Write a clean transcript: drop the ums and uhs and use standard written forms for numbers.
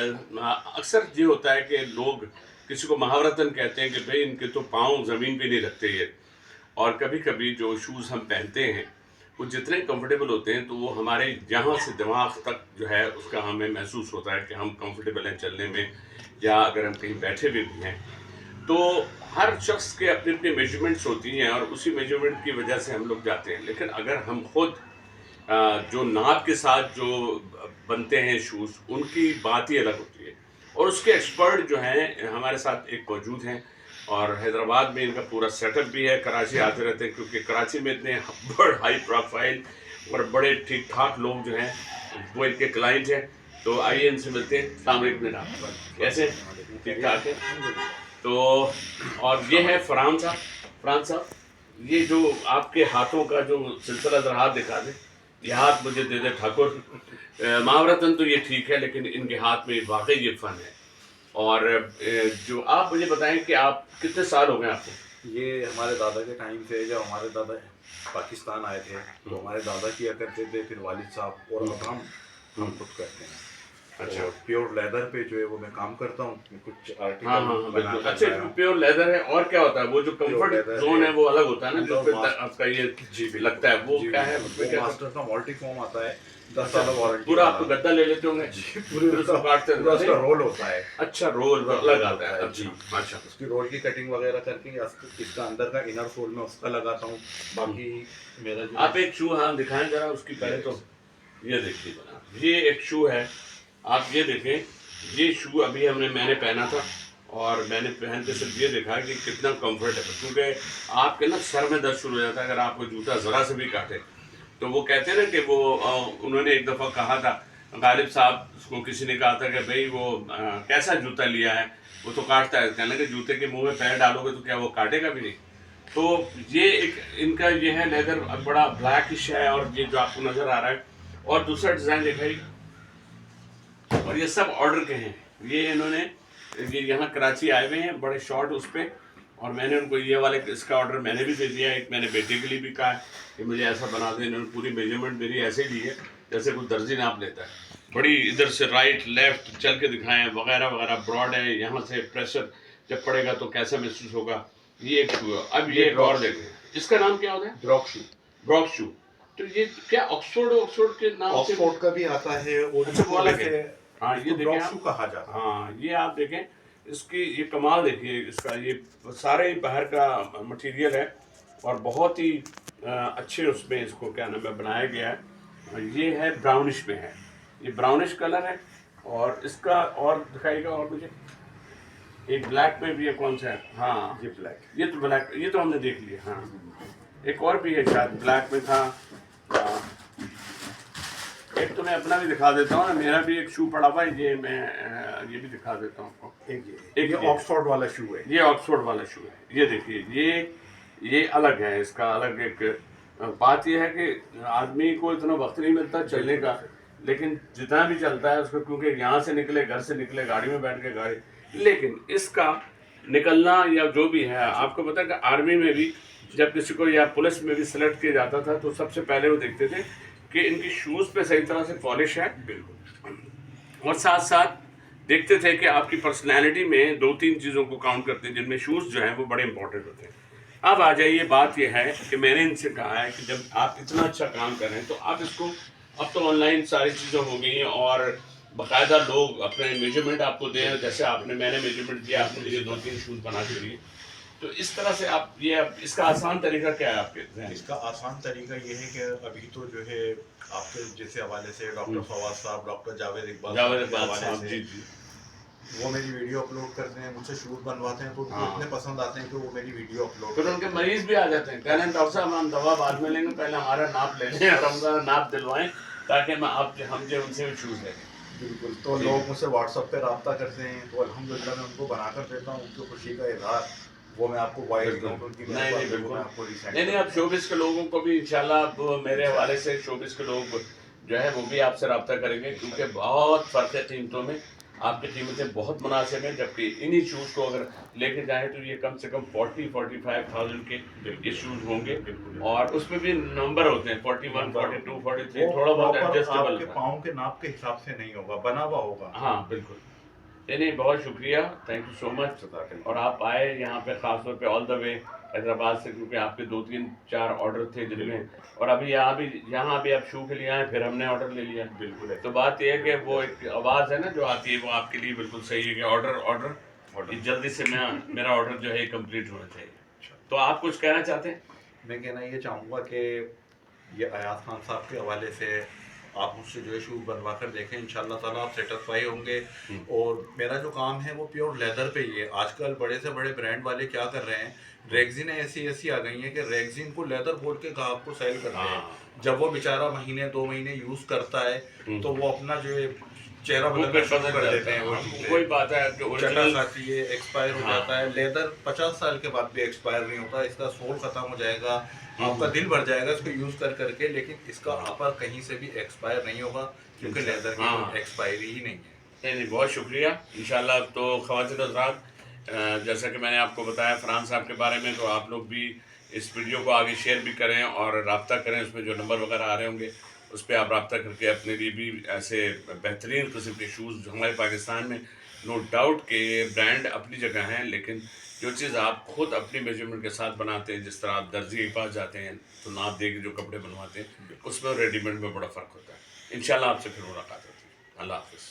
अक्सर ये होता है कि लोग किसी को महावरतन कहते हैं कि भाई इनके तो पाँव ज़मीन पे नहीं रखते ये। और कभी-कभी जो शूज़ हम पहनते हैं, वो जितने कंफर्टेबल होते हैं, तो वो हमारे यहाँ से दिमाग तक जो है उसका हमें महसूस होता है कि हम कंफर्टेबल हैं चलने में, या अगर हम कहीं बैठे हुए भी हैं। तो हर शख्स के अपनी-अपनी मेज़रमेंट्स होती हैं और उसी मेज़रमेंट की वजह से हम लोग जाते हैं। लेकिन अगर हम खुद जो नाप के साथ जो बनते हैं शूज़, उनकी बात ही अलग होती है। और उसके एक्सपर्ट जो हैं हमारे साथ एक मौजूद हैं, और हैदराबाद में इनका पूरा सेटअप भी है। कराची आते रहते हैं क्योंकि कराची में इतने हाई प्रोफाइल और बड़े ठीक-ठाक लोग जो हैं, वो इनके क्लाइंट हैं। तो आइए इनसे मिलते हैं। अस्सलाम वालेकुम जनाब, कैसे हैं? ठीक-ठाक हैं? तो और ये है फरहान साहब। फरहान साहब, ये जो आपके हाथों का जो सिलसिला, ज़रा हाथ दिखा दें। ये हाथ मुझे दे दे ठाकुर। महावरतन तो ये ठीक है, लेकिन इनके हाथ में वाक़ई ये फ़न है। और जो आप मुझे बताएं कि आप कितने साल हो गए आपको? ये हमारे दादा के टाइम से, जब हमारे दादा पाकिस्तान आए थे तो हमारे दादा किया करते थे, फिर वालिद साहब, और अब हम खुद करते हैं। अच्छा। और प्योर लेदर पे जो है वो मैं काम करता हूँ, कुछ हाँ आर्टिकल हाँ हाँ, बिल्कुल। बनाकर अच्छा, लाया हूँ। प्योर लेदर है। और क्या होता है वो जो प्योर कंफर्ट लेदर जोन है वो अलग होता है ना, अंदर जिसपे मास्क- आपका ये जी बिल्कुल। लगता है, वो जी क्या है बिल्कुल। उसमें? वो क्या मास्टर का मल्टी फॉर्म आता है, 10 अच्छा, साल वारंटी पूरा वाला। आपको गद्दा ले लेते होंगे? जी, फिर उसको काटते पूरा उसका हैं? रोल होता है। अच्छा, रोल अलग आता है। जी। अच्छा अच्छा। उसकी रोल की कटिंग वगैरह करके इसका अंदर का इनर सोल में उसका लगाता हूँ। बाकी मेरा जो आप एक शू हाँ दिखाएं जरा उसकी पहले तो। ये देखिए जनाब, ये एक शू है। आप ये देखें, ये शू अभी मैंने पहना था, और मैंने पहन के सिर्फ ये देखा कि कितना कंफर्टेबल, क्योंकि आपके ना सर में दर्द शुरू हो जाता है अगर आपको जूता ज़रा से भी काटे। तो वो कहते हैं ना कि वो उन्होंने एक दफ़ा कहा था, गालिब साहब को किसी ने कहा था कि भाई वो कैसा जूता लिया है, वो तो काटता है। कहने लगे जूते के मुंह में पैर डालोगे तो क्या वो काटेगा भी नहीं? तो ये एक इनका ये है लेदर, बड़ा ब्लैकिश है, और ये जो आपको नज़र आ रहा है। और दूसरा डिज़ाइन दिखाई, और ये सब ऑर्डर के हैं। ये इन्होंने ये यहाँ कराची आए हुए हैं बड़े शॉर्ट उस पर, और मैंने उनको ये वाले इसका ऑर्डर मैंने भी दे दिया है। एक मैंने बेटे के लिए भी कहा है कि मुझे ऐसा बना दें। इन्होंने पूरी मेजरमेंट मेरी ऐसे ही ली है जैसे कोई दर्जी नाप लेता है। बड़ी इधर से राइट लेफ्ट चल के दिखाएं वगैरह वगैरह। ब्रॉड है, यहाँ से प्रेशर जब पड़ेगा तो कैसा महसूस होगा। ये एक शू है। अब ये एक और देखें, इसका नाम क्या होता है? ब्रॉक शू। ब्रॉक शू। तो ये क्या ऑक्सफोर्ड के नाम से? ऑक्सफोर्ड का भी आता है, और अच्छा, वो अलग है। हाँ, ये देखें ब्रॉक आप। शू कहा जाता है। हाँ, ये आप देखें, इसकी ये कमाल देखिए इसका। ये सारे बाहर का मटेरियल है, और बहुत ही अच्छे उसमें इसको क्या नाम है बनाया गया है। और ये है ब्राउनिश में है, ये ब्राउनिश कलर है। और इसका और दिखाएगा, और मुझे एक ब्लैक में भी है। कौन सा है? हाँ, ये ब्लैक। ये तो ब्लैक, ये तो हमने देख लिया। हाँ, एक और भी है शायद ब्लैक में था। एक तो मैं अपना भी दिखा देता हूँ ना, मेरा भी एक शू पड़ा हुआ है। ये मैं ये भी दिखा देता हूँ आपको। एक ये ऑक्सफोर्ड वाला शू है। ये ऑक्सफोर्ड वाला शू है। ये देखिए, ये अलग है, इसका अलग एक बात यह है कि आदमी को इतना वक्त नहीं मिलता चलने का, लेकिन जितना भी चलता है उसको, क्योंकि यहाँ से निकले, घर से निकले, गाड़ी में बैठ के गाड़ी। लेकिन इसका निकलना या जो भी है, आपको पता है कि आर्मी में भी जब किसी को या पुलिस में भी सेलेक्ट किया जाता था तो सबसे पहले वो देखते थे कि इनकी शूज़ पे सही तरह से पॉलिश है। बिल्कुल। और साथ साथ देखते थे कि आपकी पर्सनैलिटी में 2-3 चीज़ों को काउंट करते हैं, जिनमें शूज़ जो हैं वो बड़े इंपॉर्टेंट होते हैं। अब आ जाइए, बात यह है कि मैंने इनसे कहा है कि जब आप इतना अच्छा काम कर रहे हैं तो आप इसको, अब तो ऑनलाइन सारी चीज़ें हो गई हैं, और बाकायदा लोग अपने मेजरमेंट आपको दें। जैसे मैंने मेजरमेंट दिया, आपने मुझे 2-3 शूज़ बना के दिए। तो इस तरह से आप ये, अब इसका आसान तरीका क्या है आपके ज़हन में? इसका आसान तरीका ये है कि अभी तो जो है आपके जैसे हवाले से डॉक्टर फवाद साहब, डॉक्टर जावेद इकबाल के हवाले साहब, से जी जी, वो मेरी वीडियो अपलोड करते हैं, मुझसे शूट बनवाते हैं, तो उनको हाँ। इतने पसंद आते हैं कि वो मेरी वीडियो अपलोड फिर उनके मरीज भी आ जाते हैं, कह रहे हैं डॉक्टर साहब हम दवा बाद में लेंगे, पहले हमारा नाप ले लें और हमारा नाप दिलवाएं, ताकि हम जो उनसे भी शूज़ लें। बिल्कुल। तो लोग मुझसे व्हाट्सएप पे रब्ता करते हैं, तो अल्हम्दुलिल्लाह मैं उनको बनाकर देता हूँ। उनकी खुशी का इजहार वो मैं आपको वॉइस दूँ, उनकी नहीं बिल्कुल आपको नहीं, अब शोबिस के लोगों को भी इंशाल्लाह अब मेरे हवाले से शोबिस के लोग जो है वो भी आपसे रब्ता करेंगे, क्योंकि बहुत फ़र्क है कीमतों में। आपकी कीमतें बहुत मुनासिब हैं, जबकि इन्हीं शूज़ को अगर लेके जाएँ तो ये कम से कम 40-45,000 के ये शूज़ होंगे। और उसमें भी नंबर होते हैं 41, 42, 43, थोड़ा बहुत एडजस्टेबल। आपके पाँव के नाप के हिसाब से नहीं होगा, बना हुआ होगा। हाँ बिल्कुल। नहीं नहीं, बहुत शुक्रिया, थैंक यू सो मच। जज़ाकल्लाह। और आप आए यहाँ पे ख़ास तौर पे ऑल द वे हैदराबाद से, क्योंकि आपके 2-3-4 ऑर्डर थे जिनमें, और अभी यहाँ भी आप शू के लिए आए, फिर हमने ऑर्डर ले लिया। बिल्कुल तो बात यह है कि वो एक आवाज़ है ना जो आती है, वो आपके लिए बिल्कुल सही है कि ऑर्डर ऑर्डर, ऑर्डर। ये जल्दी से मेरा ऑर्डर जो है कंप्लीट होना चाहिए। अच्छा। तो आप कुछ कहना चाहते हैं? मैं कहना ये चाहूँगा कि ये अयाज खान साहब के हवाले से आप मुझसे जो है शूज़ बनवा कर देखें, इंशाल्लाह ताला आप सेटिस्फाई होंगे। और मेरा जो काम है वो प्योर लेदर पे ही है। आजकल बड़े से बड़े ब्रांड वाले क्या कर रहे हैं, रेगजिन ऐसी ऐसी आ गई हैं कि रेगजिन को लेदर बोल के ग्राहक को सेल करते हैं। हाँ। जब वो बेचारा महीने 2 महीने यूज़ करता है तो वो अपना जो है चेहरा वो बदलना फिर शुरू बदल कर जाता देते हैं। है। वो हाँ, जूते वही बात है कि चटक ओरिजिनल। आती है, एक्सपायर हो हाँ। जाता है। लेदर 50 साल के बाद भी एक्सपायर नहीं होता, इसका सोल खत्म हो जाएगा, आपका दिल भर जाएगा इसको यूज़ कर करके, लेकिन इसका अपर कहीं से भी एक्सपायर नहीं होगा क्योंकि लेदर की हाँ। कोई एक्सपायरी ही नहीं है। नहीं नहीं, बहुत शुक्रिया। इंशाल्लाह। तो ख़वातीन हज़रात, जैसा कि मैंने आपको बताया फ़रहान साहब के बारे में, तो आप लोग भी इस वीडियो को आगे शेयर भी करें और रब्ता करें। उसमें जो नंबर वगैरह आ रहे होंगे उस पर आप रब्ता करके अपने लिए भी ऐसे बेहतरीन किस्म के शूज़, हमारे पाकिस्तान में नो डाउट के ब्रांड अपनी जगह हैं, लेकिन जो चीज़ आप खुद अपनी मेजरमेंट के साथ बनाते हैं, जिस तरह आप दर्जी के पास जाते हैं तो नाप दे के जो कपड़े बनवाते हैं, उसमें और रेडीमेड में बड़ा फ़र्क होता है। इंशाल्लाह आपसे फिर मुलाकात होती है। अल्लाह हाफ़िज़।